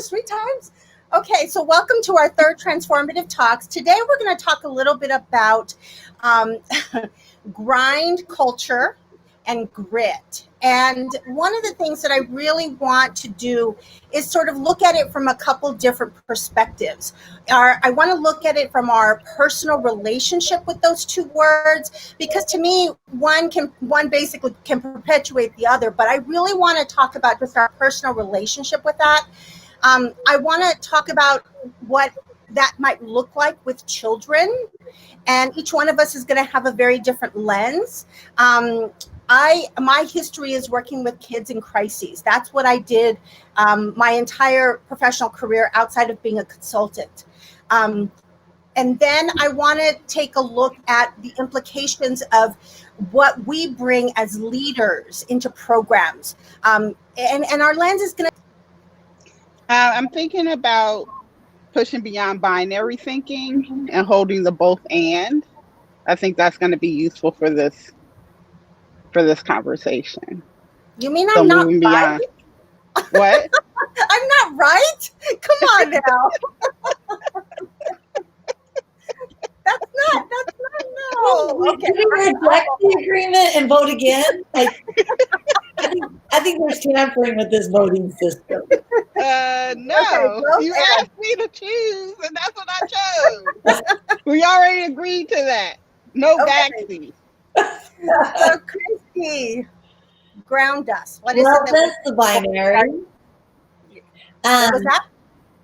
times, 3 times? Okay, so welcome to our third Transformative Talks. Today we're going to talk a little bit about um, grind culture and grit. And one of the things that I really want to do is sort of look at it from a couple different perspectives. I want to look at it from our personal relationship with those two words, because to me, one basically can perpetuate the other. But I really want to talk about just our personal relationship with that. I want to talk about what that might look like with children, and each one of us is going to have a very different lens. My history is working with kids in crises. That's what I did my entire professional career outside of being a consultant. And then I want to take a look at the implications of what we bring as leaders into programs. And our lens is going to... I'm thinking about pushing beyond binary thinking and holding the both and. I think that's going to be useful for this conversation. You mean I'm not right? What? I'm not right? Come on now. That's not no. Okay. Can we reject the agreement and vote again? I think there's tampering with this voting system. No. Okay, you asked me to choose, and that's what I chose. We already agreed to that. No backseat. So, Christy, ground us. What is it? That's the binary. What was that?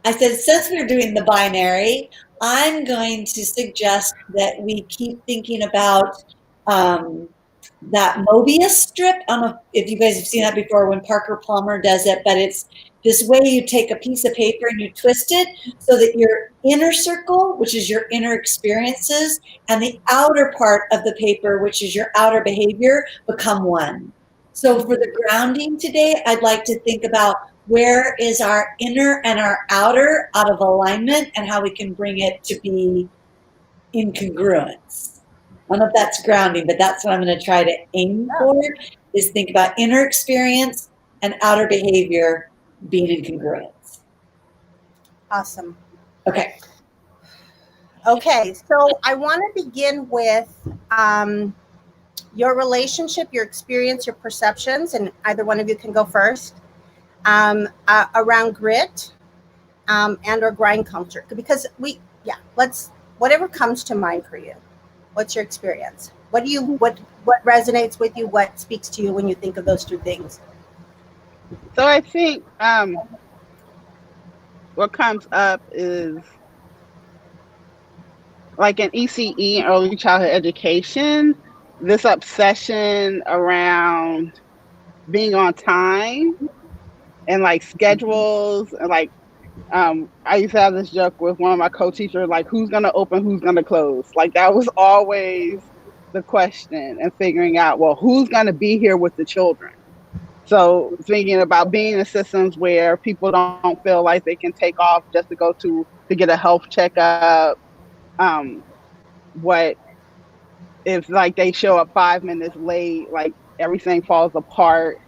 I said, since we're doing the binary, I'm going to suggest that we keep thinking about that Mobius strip. I don't know if you guys have seen that before when Parker Palmer does it, but it's this way you take a piece of paper and you twist it so that your inner circle, which is your inner experiences, and the outer part of the paper, which is your outer behavior, become one. So for the grounding today, I'd like to think about where is our inner and our outer out of alignment and how we can bring it to be in congruence. I don't know if that's grounding, but that's what I'm going to try to aim for, is think about inner experience and outer behavior being in congruence. Awesome. Okay, so I want to begin with your relationship, your experience, your perceptions, and either one of you can go first, around grit and or grind culture. Because whatever comes to mind for you. What's your experience? What resonates with you? What speaks to you when you think of those two things? So I think what comes up is like in ECE, early childhood education, this obsession around being on time and like schedules and like I used to have this joke with one of my co-teachers, like who's going to open, who's going to close. Like that was always the question, and figuring out, well, who's going to be here with the children. So thinking about being in systems where people don't feel like they can take off just to get a health checkup. What if like they show up 5 minutes late, like everything falls apart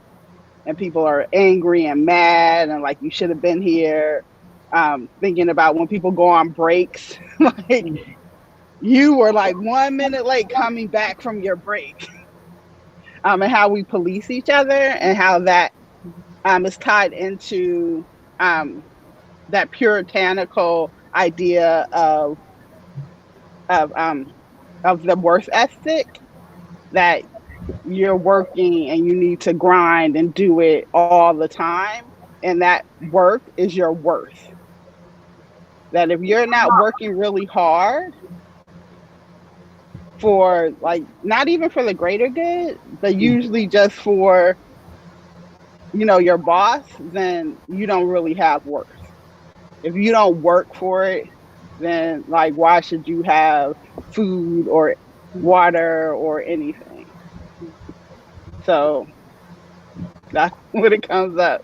and people are angry and mad and like you should have been here. Thinking about when people go on breaks, like you were like 1 minute late coming back from your break, and how we police each other and how that is tied into that puritanical idea of the worth ethic, that you're working and you need to grind and do it all the time, and that work is your worth. That if you're not working really hard for like, not even for the greater good, but usually just for, your boss, then you don't really have worth. If you don't work for it, then like, why should you have food or water or anything? So that's when it comes up.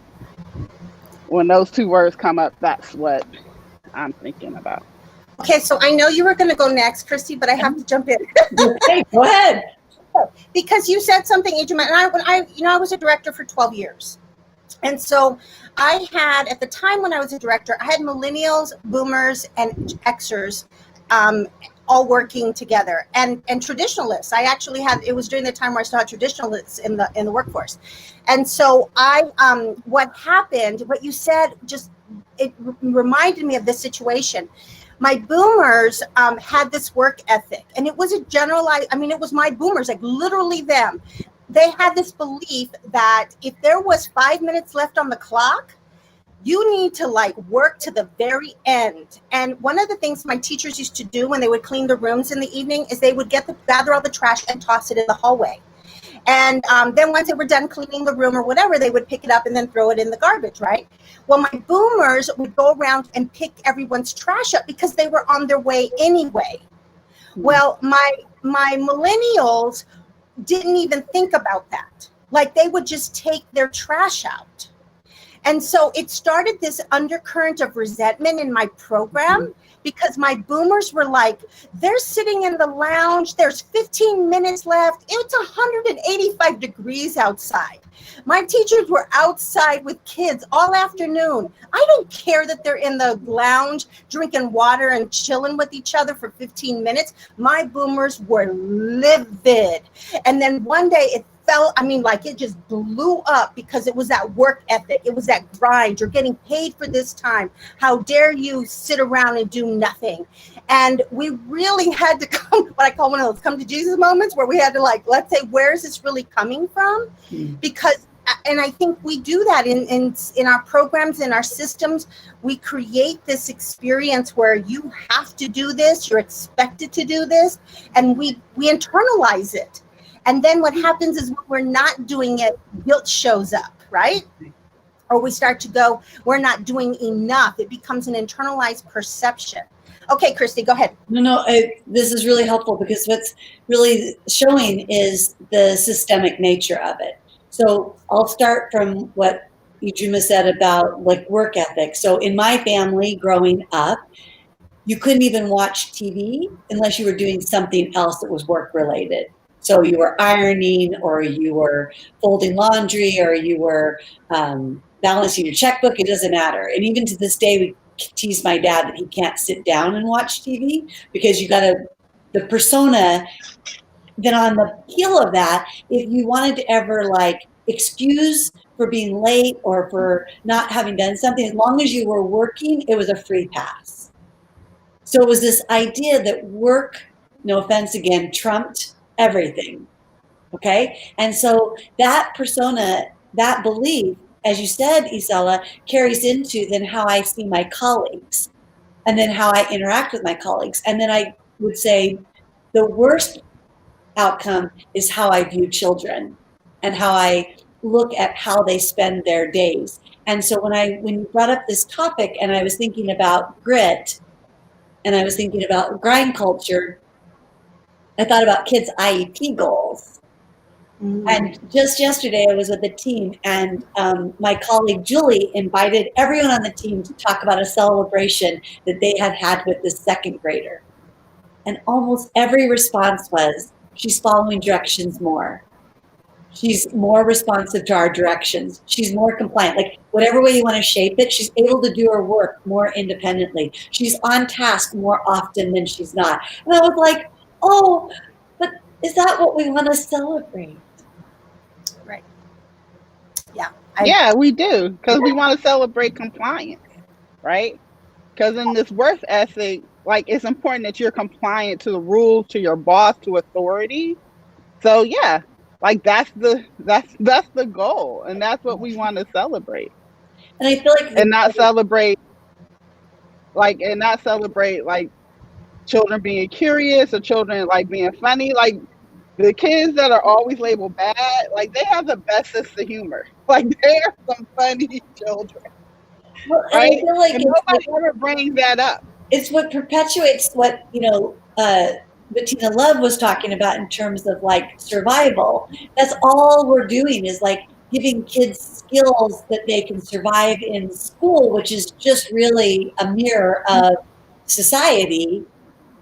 When those two words come up, that's what I'm thinking about. Okay, so I know you were going to go next, Christy, but I have to jump in. Okay, go ahead. Because you said something, Adrian, and I was a director for 12 years. And so I had, at the time when I was a director, I had millennials, boomers, and Xers um, all working together, and traditionalists. I actually had, it was during the time where I still had traditionalists in the workforce. And so what happened, what you said, just, it reminded me of this situation. My boomers had this work ethic, and it was a generalized, I mean, it was my boomers, like literally them. They had this belief that if there was 5 minutes left on the clock, you need to like work to the very end. And one of the things my teachers used to do when they would clean the rooms in the evening is they would gather all the trash and toss it in the hallway. And then once they were done cleaning the room or whatever, they would pick it up and then throw it in the garbage, right? Well, my boomers would go around and pick everyone's trash up because they were on their way anyway. Well, my millennials didn't even think about that. Like they would just take their trash out. And so it started this undercurrent of resentment in my program because my boomers were like, they're sitting in the lounge, there's 15 minutes left, it's 185 degrees outside. My teachers were outside with kids all afternoon. I don't care that they're in the lounge drinking water and chilling with each other for 15 minutes. My boomers were livid. And then one day it felt, I mean, like it just blew up because it was that work ethic. It was that grind. You're getting paid for this time. How dare you sit around and do nothing? And we really had to come, what I call one of those come to Jesus moments where we had to like, let's say, where is this really coming from? Because, and I think we do that in our programs, in our systems. We create this experience where you have to do this, you're expected to do this, and we internalize it. And then what happens is when we're not doing it, guilt shows up, right? Or we start to go, we're not doing enough. It becomes an internalized perception. Okay, Christy, go ahead. No, this is really helpful because what's really showing is the systemic nature of it. So I'll start from what Ijuma said about like work ethic. So in my family growing up, you couldn't even watch TV unless you were doing something else that was work related. So you were ironing, or you were folding laundry, or you were balancing your checkbook. It doesn't matter. And even to this day, we tease my dad that he can't sit down and watch TV because you got to, the persona. Then on the heel of that, if you wanted to ever like excuse for being late or for not having done something, as long as you were working, it was a free pass. So it was this idea that work, no offense again, trumped everything. Okay. And so that persona, that belief, as you said, Isela, carries into then how I see my colleagues and then how I interact with my colleagues. And then I would say the worst outcome is how I view children and how I look at how they spend their days. And so when you brought up this topic and I was thinking about grit and I was thinking about grind culture, I thought about kids' IEP goals. And just yesterday, I was with a team, and my colleague Julie invited everyone on the team to talk about a celebration that they had had with the second grader. And almost every response was, she's following directions more. She's more responsive to our directions. She's more compliant. Like whatever way you want to shape it, she's able to do her work more independently. She's on task more often than she's not. And I was like, oh, but is that what we want to celebrate? Right. Yeah. Yeah, we do, because we want to celebrate compliance, right? Because in this work ethic, like it's important that you're compliant to the rules, to your boss, to authority. So yeah, like that's the goal, and that's what we want to celebrate. And I feel like and not celebrate like children being curious or children like being funny. Like the kids that are always labeled bad, like they have the best sense of humor. Like they are some funny children. Well, right? I feel like and nobody ever brings that up. It's what perpetuates what, Bettina Love was talking about in terms of like survival. That's all we're doing is like giving kids skills that they can survive in school, which is just really a mirror of society.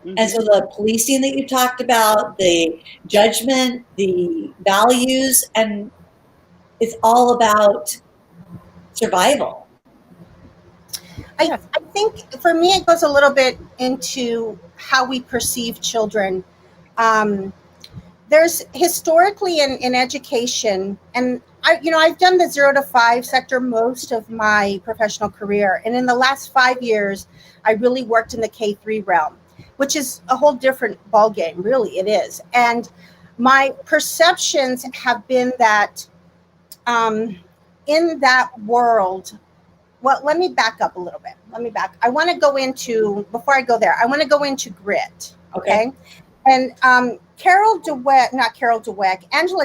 And so the policing that you talked about, the judgment, the values, and it's all about survival. I think for me, it goes a little bit into how we perceive children. There's historically in education, and I've done the 0 to 5 sector most of my professional career. And in the last 5 years, I really worked in the K-3 realm, which is a whole different ballgame, really, it is. And my perceptions have been that in that world, well, let me back up a little bit. I want to go into, before I go there, I want to go into grit. Okay. And Angela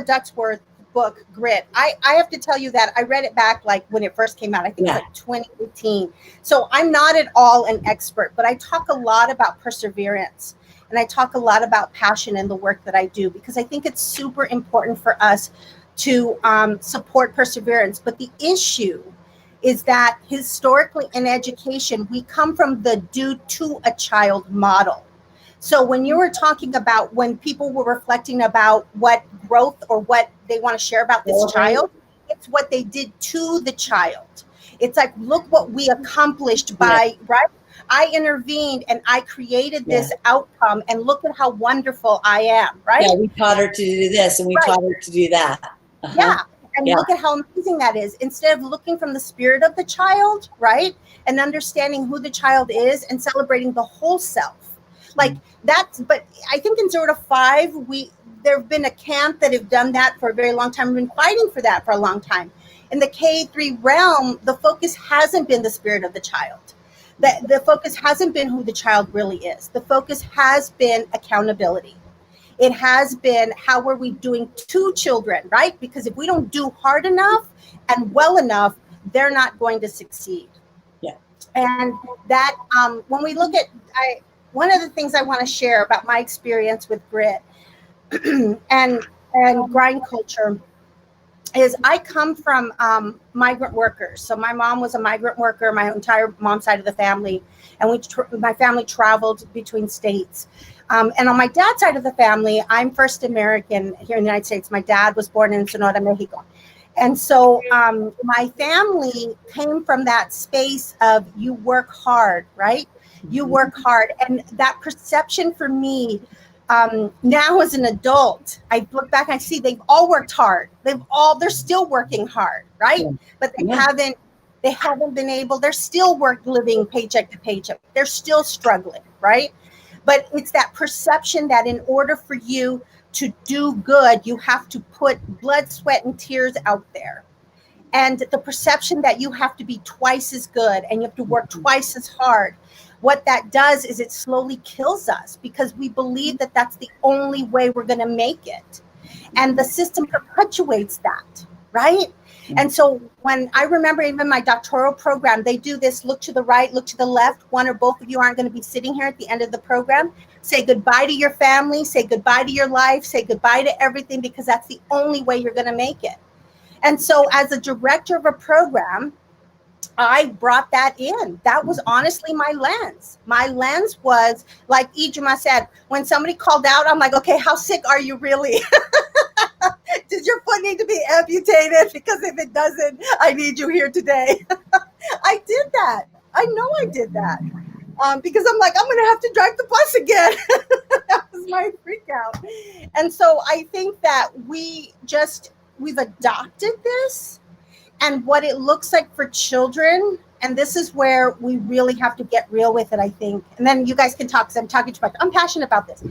Ducksworth's book, Grit. I have to tell you that I read it back like when it first came out. I think it was like 2018. So I'm not at all an expert, but I talk a lot about perseverance. And I talk a lot about passion in the work that I do, because I think it's super important for us to support perseverance. But the issue is that historically in education, we come from the do to a child model. So when you were talking about when people were reflecting about what growth or what they want to share about this child, it's what they did to the child. It's like, look what we accomplished by, right? I intervened and I created this outcome, and look at how wonderful I am, right? Yeah, we taught her to do this and we taught her to do that. Yeah. And look at how amazing that is. Instead of looking from the spirit of the child, right? And understanding who the child is and celebrating the whole self. Like but I think in 0 to 5, there have been a camp that have done that for a very long time. We've been fighting for that for a long time. In the K-3 realm, the focus hasn't been the spirit of the child. The focus hasn't been who the child really is. The focus has been accountability. It has been, how are we doing to children, right? Because if we don't do hard enough and well enough, they're not going to succeed. Yeah. And that when we look at, one of the things I want to share about my experience with grit and grind culture is I come from migrant workers. So my mom was a migrant worker, my entire mom's side of the family, and my family traveled between states. And on my dad's side of the family, I'm first American here in the United States. My dad was born in Sonora, Mexico. And so my family came from that space of you work hard, right? You work hard. And that perception for me, now as an adult, I look back and I see they've all worked hard. They're still working hard, right? But they haven't been able, they're still living paycheck to paycheck. They're still struggling, right? But it's that perception that in order for you to do good, you have to put blood, sweat, and tears out there. And the perception that you have to be twice as good and you have to work twice as hard. What that does is it slowly kills us, because we believe that that's the only way we're going to make it. And the system perpetuates that, right? And so when I remember even my doctoral program, they do this, look to the right, look to the left. One or both of you aren't going to be sitting here at the end of the program. Say goodbye to your family, say goodbye to your life, say goodbye to everything, because that's the only way you're going to make it. And so as a director of a program, I brought that in. That was honestly my lens. My lens was, like Ijima said, when somebody called out, I'm like, okay, how sick are you really? Does your foot need to be amputated? Because if it doesn't, I need you here today. I did that. I know I did that. Because I'm like, I'm going to have to drive the bus again. That was my freak out. And so I think that we've adopted this. And what it looks like for children, and this is where we really have to get real with it, I think. And then you guys can talk, because I'm talking too much. I'm passionate about this.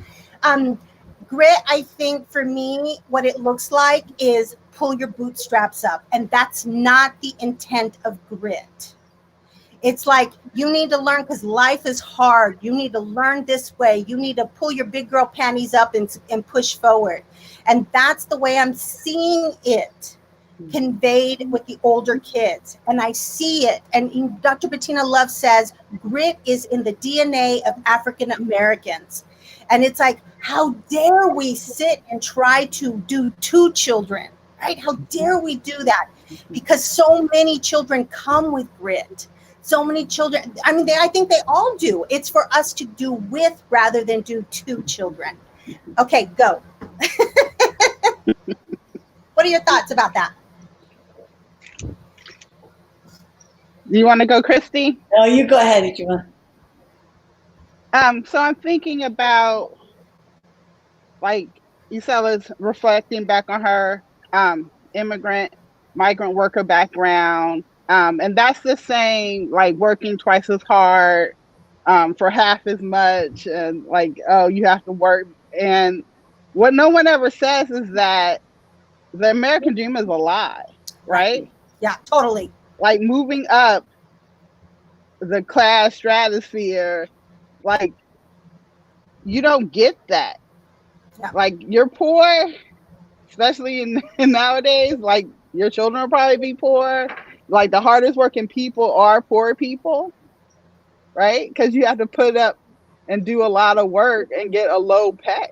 Grit, I think for me, what it looks like is pull your bootstraps up. And that's not the intent of grit. It's like, you need to learn, because life is hard. You need to learn this way. You need to pull your big girl panties up and push forward. And that's the way I'm seeing it conveyed with the older kids. And I see it. And Dr. Bettina Love says, grit is in the DNA of African Americans. And it's like, how dare we sit and try to do to children, right? How dare we do that? Because so many children come with grit. So many children, I mean, I think they all do. It's for us to do with rather than do to children. Okay, go. What are your thoughts about that? Do you want to go, Christy? No, you go ahead, Ijima. So I'm thinking about, like, Isalla's reflecting back on her immigrant, migrant worker background. And that's the same, like working twice as hard for half as much. And like, oh, you have to work. And what no one ever says is that the American dream is a lie, right? Yeah, totally. Like moving up the class stratosphere, like, you don't get that. Yeah. Like, you're poor, especially in nowadays, like your children will probably be poor. Like the hardest working people are poor people, right? Because you have to put up and do a lot of work and get a low pay.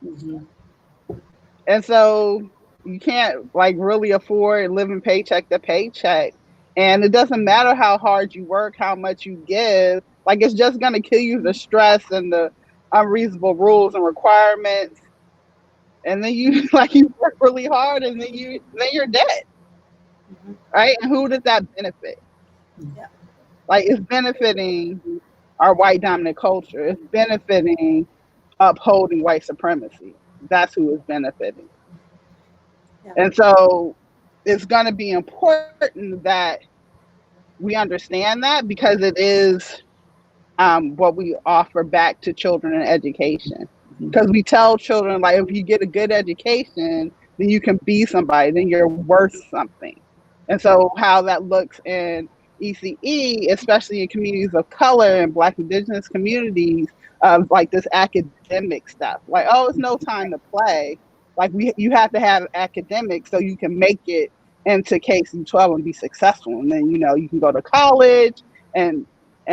Mm-hmm. And so you can't like really afford living paycheck to paycheck. And it doesn't matter how hard you work, how much you give, like it's just gonna kill you, the stress and the unreasonable rules and requirements. And then you like you work really hard and then you're dead. Mhm. Right? And who does that benefit? Yeah. Like it's benefiting our white dominant culture. It's benefiting upholding white supremacy. That's who is benefiting. Yeah. And so it's going to be important that we understand that, because it is what we offer back to children in education. Because we tell children, like, if you get a good education, then you can be somebody, then you're worth something. And so how that looks in ECE, especially in communities of color and Black Indigenous communities, of like this academic stuff, like, oh, it's no time to play. Like you have to have academics so you can make it into K through 12 and be successful, and then you can go to college and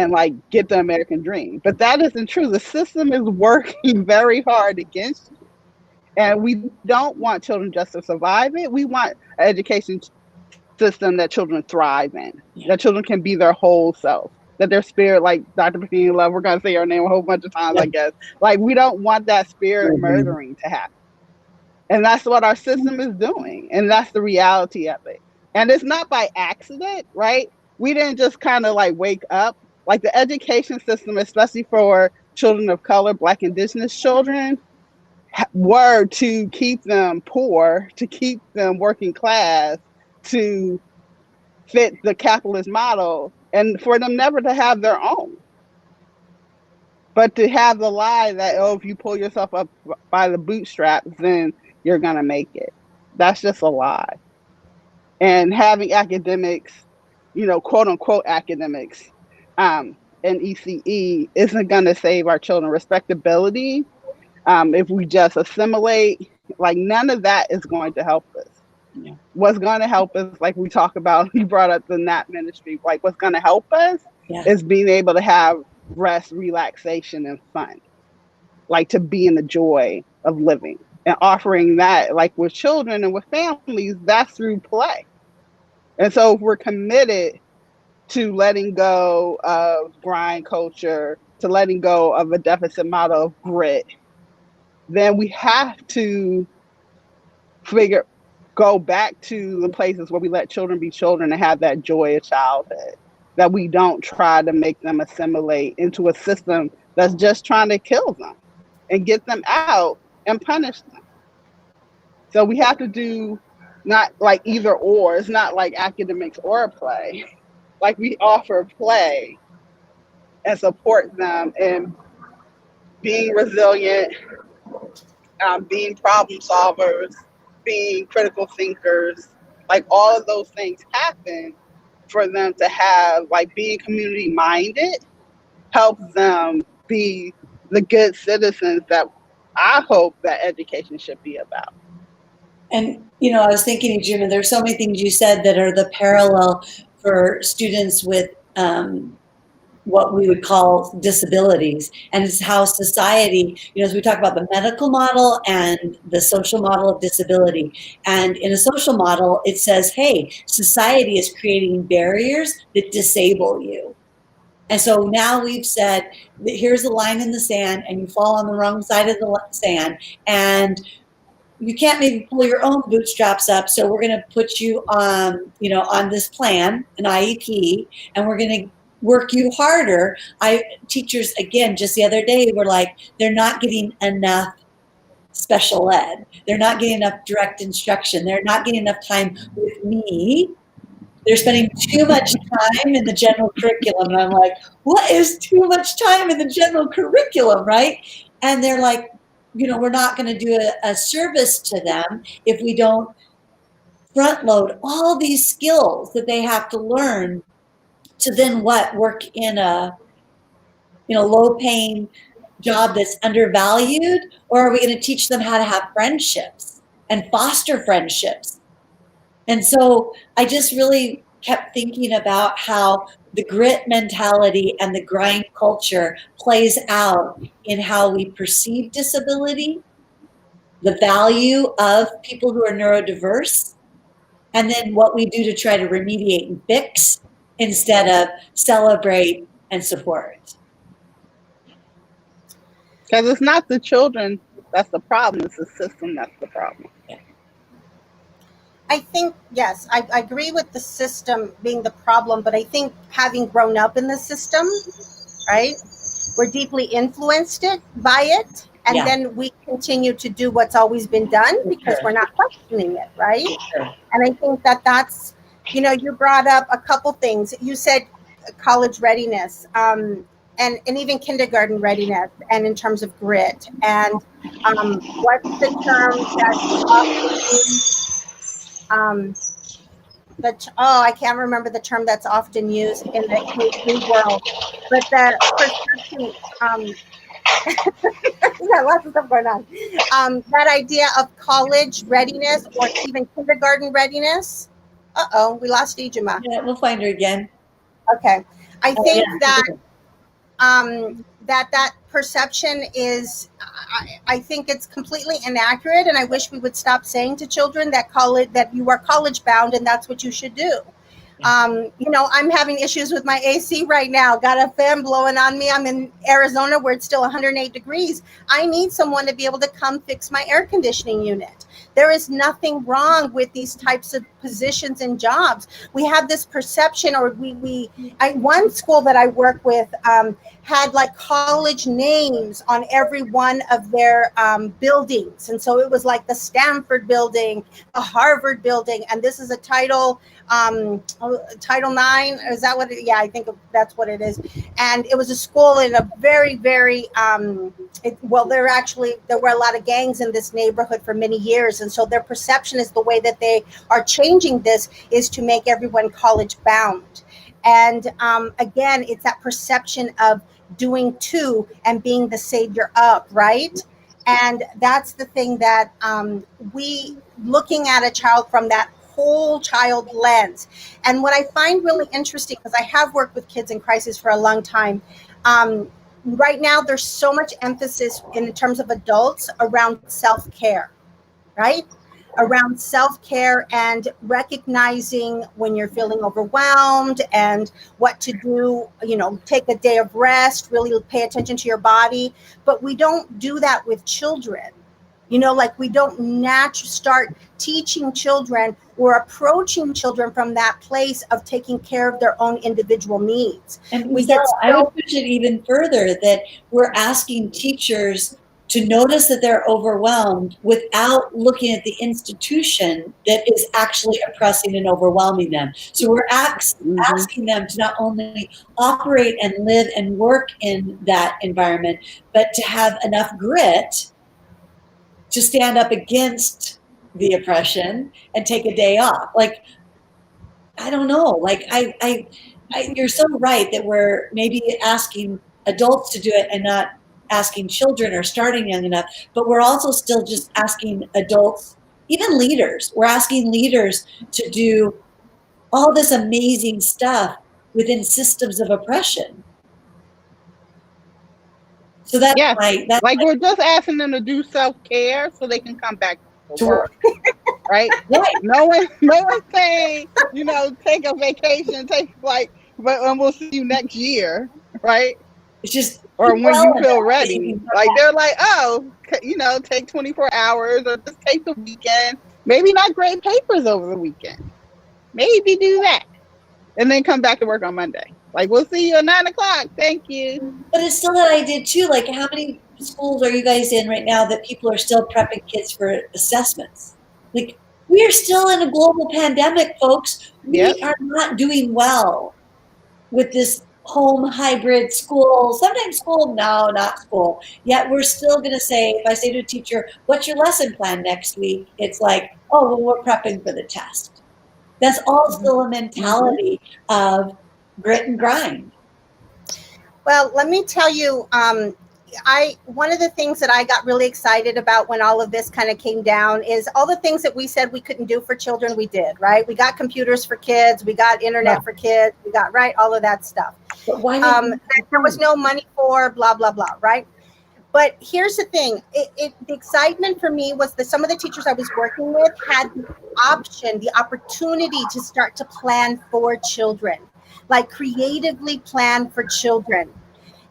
like get the American dream. But that isn't true. The system is working very hard against you. And we don't want children just to survive it. We want an education system that children thrive in, that children can be their whole self, that their spirit, like Dr. Christine Love, we're going to say her name a whole bunch of times, I guess. Like, we don't want that spirit murdering to happen. And that's what our system is doing. And that's the reality of it. And it's not by accident, right? We didn't just kind of like wake up. Like the education system, especially for children of color, Black Indigenous children, were to keep them poor, to keep them working class, to fit the capitalist model, and for them never to have their own. But to have the lie that, oh, if you pull yourself up by the bootstraps, then you're going to make it. That's just a lie. And having academics, quote unquote academics, in ECE isn't going to save our children. Respectability, if we just assimilate, like none of that is going to help us. Yeah. What's going to help us, like we talk about, you brought up the NAP ministry, like what's going to help us is being able to have rest, relaxation, and fun, like to be in the joy of living, and offering that, like with children and with families, that's through play. And so if we're committed to letting go of grind culture, to letting go of a deficit model of grit, then we have to go back to the places where we let children be children and have that joy of childhood, that we don't try to make them assimilate into a system that's just trying to kill them and get them out and punish them. So we have to do not like either or. It's not like academics or play. Like we offer play and support them in being resilient, being problem solvers, being critical thinkers. Like all of those things happen for them to have, like being community minded helps them be the good citizens that I hope that education should be about. And, I was thinking, Jim, there's so many things you said that are the parallel for students with what we would call disabilities. And it's how society, as we talk about the medical model and the social model of disability. And in a social model, it says, hey, society is creating barriers that disable you. And so now we've said, here's a line in the sand, and you fall on the wrong side of the sand. And you can't maybe pull your own bootstraps up, so we're going to put you on, on this plan, an IEP, and we're going to work you harder. Teachers, again, just the other day, were like, they're not getting enough special ed. They're not getting enough direct instruction. They're not getting enough time with me. They're spending too much time in the general curriculum. And I'm like, what is too much time in the general curriculum, right? And they're like, we're not going to do a service to them if we don't front load all these skills that they have to learn to then work in a low paying job that's undervalued, or are we going to teach them how to have friendships and foster friendships? And so I just really kept thinking about how the grit mentality and the grind culture plays out in how we perceive disability, the value of people who are neurodiverse, and then what we do to try to remediate and fix instead of celebrate and support. Because it's not the children that's the problem, it's the system that's the problem. I think, yes, I agree with the system being the problem, but I think having grown up in the system, right, we're deeply influenced by it, and then we continue to do what's always been done because we're not questioning it, right? And I think that's, you brought up a couple things. You said college readiness, and even kindergarten readiness, and in terms of grit, and what's the term that's often used? I can't remember the term that's often used in the KP world, but the perception, yeah, lots of stuff going on. That idea of college readiness or even kindergarten readiness. We lost Ijima. Yeah, we'll find her again. Okay. I think that perception is, I think it's completely inaccurate, and I wish we would stop saying to children that you are college bound and that's what you should do. I'm having issues with my AC right now. Got a fan blowing on me. I'm in Arizona where it's still 108 degrees. I need someone to be able to come fix my air conditioning unit. There is nothing wrong with these types of positions and jobs. We have this perception, or one school that I work with had like college names on every one of their buildings. And so it was like the Stanford building, the Harvard building, and this is a Title IX. Is that what yeah, I think that's what it is. And it was a school in a very, very, there were a lot of gangs in this neighborhood for many years. And so their perception is the way that they are changing this is to make everyone college bound. And again, it's that perception of doing to and being the savior of, right? And that's the thing that we looking at a child from that whole child lens. And what I find really interesting, because I have worked with kids in crisis for a long time, right now there's so much emphasis in terms of adults around self-care, right? Around self-care and recognizing when you're feeling overwhelmed and what to do, take a day of rest, really pay attention to your body. But we don't do that with children. We don't start teaching children or approaching children from that place of taking care of their own individual needs. And I would push it even further that we're asking teachers to notice that they're overwhelmed without looking at the institution that is actually oppressing and overwhelming them. So we're asking them to not only operate and live and work in that environment, but to have enough grit to stand up against the oppression and take a day off. I don't know. You're so right that we're maybe asking adults to do it and not asking children or starting young enough, but we're also still just asking adults, even leaders. We're asking leaders to do all this amazing stuff within systems of oppression. So that's we're just asking them to do self-care so they can come back to work. Right? No one's saying, take a vacation, and we'll see you next year, right? It's just or when well you feel enough that you ready. can come Like back. they're like, oh, take 24 hours or just take the weekend. Maybe not grade papers over the weekend. Maybe do that. And then come back to work on Monday. Like, we'll see you at 9 o'clock. Thank you. But it's still that idea too. Like, how many schools are you guys in right now that people are still prepping kids for assessments? Like, we are still in a global pandemic, folks. Yep. We are not doing well with this home hybrid school, sometimes school, no, not school. Yet we're still going to say, if I say to a teacher, what's your lesson plan next week? It's like, oh, well, we're prepping for the test. That's all still a mentality of grit and grind. Well, let me tell you, one of the things that I got really excited about when all of this kind of came down is all the things that we said we couldn't do for children, we did, right? We got computers for kids, we got internet for kids, we got, right, all of that stuff. But why there was no money for blah, blah, blah, right? But here's the thing, the excitement for me was that some of the teachers I was working with had the option, the opportunity to start to plan for children, like creatively plan for children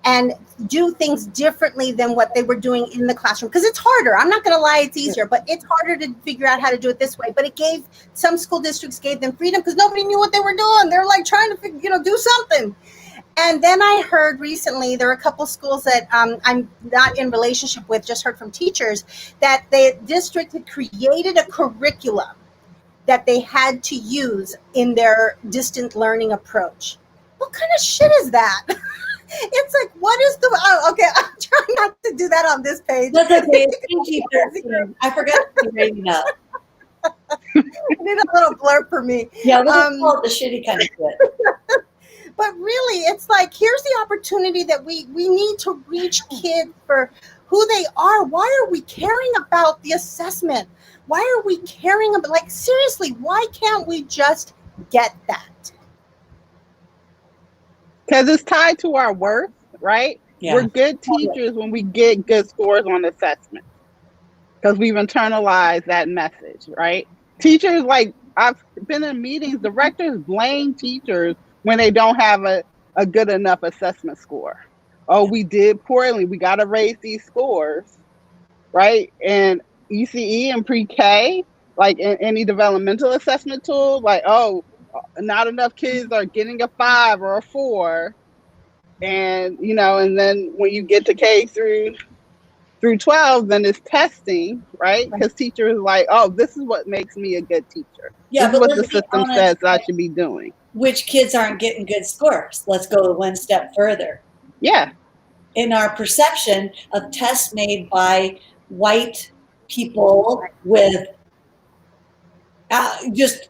and do things differently than what they were doing in the classroom. Because it's harder. I'm not going to lie, it's easier, but it's harder to figure out how to do it this way. But it gave some school districts gave them freedom because nobody knew what they were doing. They're like trying to, do something. And then I heard recently there are a couple schools that I'm not in relationship with, just heard from teachers that the district had created a curriculum that they had to use in their distant learning approach. What kind of shit is that? It's like, what is the, okay, I'm trying not to do that on this page. That's okay. It's PG-13. I forgot to be rating up. I need a little blurb for me. Yeah, we'll just call it the shitty kind of shit. But really, it's like, here's the opportunity that we need to reach kids for who they are. Why are we caring about the assessment? Why are we caring about, like, seriously, why can't we just get that? Because it's tied to our worth, right? Yeah. We're good teachers when we get good scores on assessment because we've internalized that message, right? Teachers, like, I've been in meetings, directors blame teachers when they don't have a good enough assessment score. Oh, we did poorly. We got to raise these scores, right? And ECE and pre-K, like in any developmental assessment tool, like, oh, not enough kids are getting a 5 or a 4. And, and then when you get to K through 12, then it's testing, right? Because teachers are like, oh, this is what makes me a good teacher. Yeah, this is but what the system says I should be doing. Which kids aren't getting good scores? Let's go one step further. Yeah. In our perception of tests made by white people with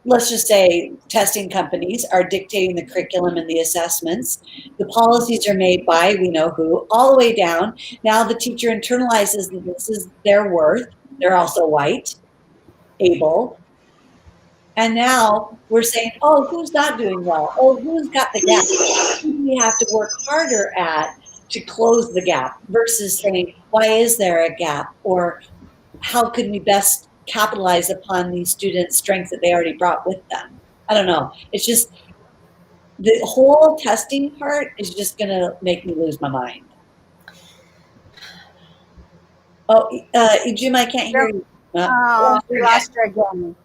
let's just say testing companies are dictating the curriculum and the assessments. The policies are made by we know who, all the way down. Now the teacher internalizes that this is their worth. They're also white, able. And now we're saying, oh, who's not doing well? Oh, who's got the gap? Who do we have to work harder at to close the gap versus saying, why is there a gap? Or how can we best capitalize upon these students' strengths that they already brought with them? I don't know. It's just the whole testing part is just going to make me lose my mind. Oh, Jim, I can't hear you. Oh, we lost her again.